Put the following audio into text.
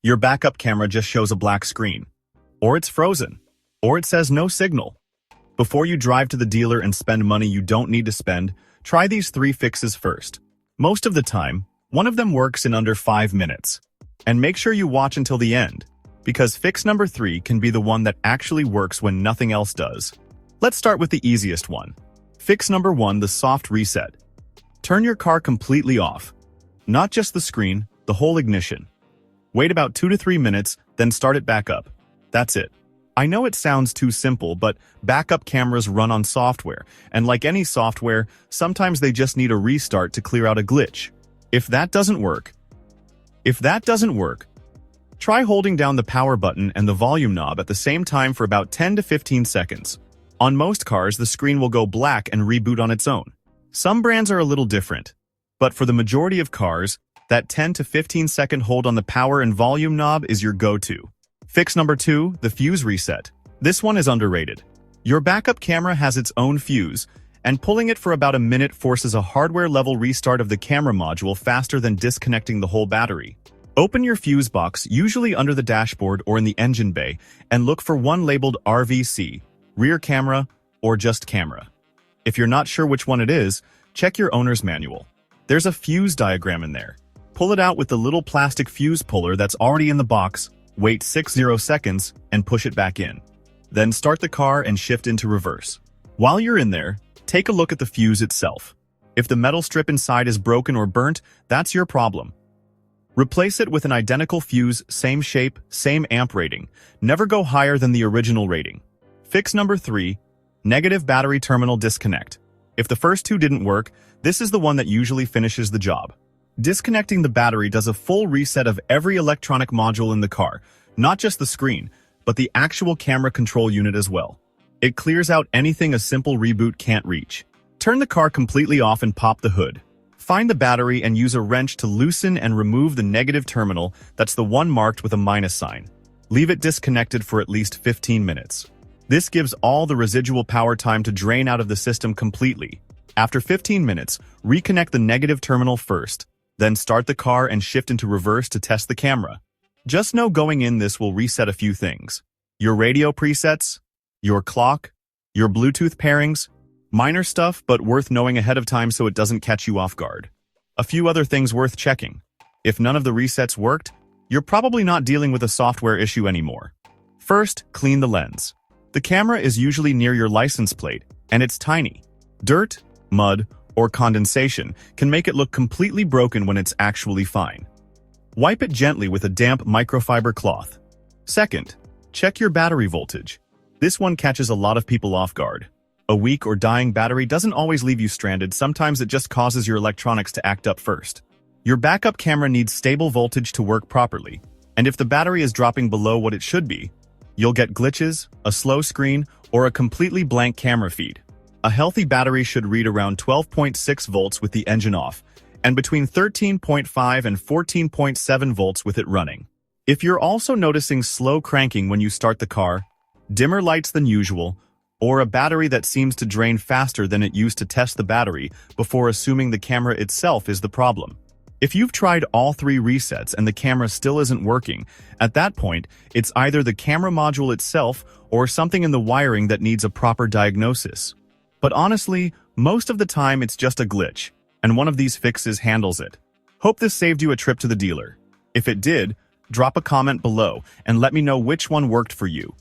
Your backup camera just shows a black screen. Or it's frozen. Or it says no signal. Before you drive to the dealer and spend money you don't need to spend, try these 3 fixes first. Most of the time, one of them works in under 5 minutes. And make sure you watch until the end, because fix number 3 can be the one that actually works when nothing else does. Let's start with the easiest one. Fix number 1, the soft reset. Turn your car completely off. Not just the screen, the whole ignition. Wait about 2 to 3 minutes, then start it back up. That's it. I know it sounds too simple, but backup cameras run on software, and like any software, sometimes they just need a restart to clear out a glitch. If that doesn't work, try holding down the power button and the volume knob at the same time for about 10 to 15 seconds. On most cars, the screen will go black and reboot on its own. Some brands are a little different, but for the majority of cars, that 10 to 15 second hold on the power and volume knob is your go-to. Fix number 2, the fuse reset. This one is underrated. Your backup camera has its own fuse, and pulling it for about a minute forces a hardware-level restart of the camera module faster than disconnecting the whole battery. Open your fuse box, usually under the dashboard or in the engine bay, and look for one labeled RVC, rear camera, or just camera. If you're not sure which one it is, check your owner's manual. There's a fuse diagram in there. Pull it out with the little plastic fuse puller that's already in the box, wait 60 seconds, and push it back in. Then start the car and shift into reverse. While you're in there, take a look at the fuse itself. If the metal strip inside is broken or burnt, that's your problem. Replace it with an identical fuse, same shape, same amp rating. Never go higher than the original rating. Fix number 3, negative battery terminal disconnect. If the first 2 didn't work, this is the one that usually finishes the job. Disconnecting the battery does a full reset of every electronic module in the car, not just the screen, but the actual camera control unit as well. It clears out anything a simple reboot can't reach. Turn the car completely off and pop the hood. Find the battery and use a wrench to loosen and remove the negative terminal, that's the one marked with a minus sign. Leave it disconnected for at least 15 minutes. This gives all the residual power time to drain out of the system completely. After 15 minutes, reconnect the negative terminal first. Then start the car and shift into reverse to test the camera. Just know going in this will reset a few things. Your radio presets, your clock, your Bluetooth pairings, minor stuff but worth knowing ahead of time so it doesn't catch you off guard. A few other things worth checking. If none of the resets worked, you're probably not dealing with a software issue anymore. First, clean the lens. The camera is usually near your license plate, and it's tiny. Dirt, mud, or condensation can make it look completely broken when it's actually fine. Wipe it gently with a damp microfiber cloth. Second, check your battery voltage. This one catches a lot of people off guard. A weak or dying battery doesn't always leave you stranded, sometimes it just causes your electronics to act up first. Your backup camera needs stable voltage to work properly, and if the battery is dropping below what it should be, you'll get glitches, a slow screen, or a completely blank camera feed. A healthy battery should read around 12.6 volts with the engine off, and between 13.5 and 14.7 volts with it running. If you're also noticing slow cranking when you start the car, dimmer lights than usual, or a battery that seems to drain faster than it used to test the battery before assuming the camera itself is the problem. If you've tried all 3 resets and the camera still isn't working, at that point, it's either the camera module itself or something in the wiring that needs a proper diagnosis. But honestly, most of the time it's just a glitch, and one of these fixes handles it. Hope this saved you a trip to the dealer. If it did, drop a comment below and let me know which one worked for you.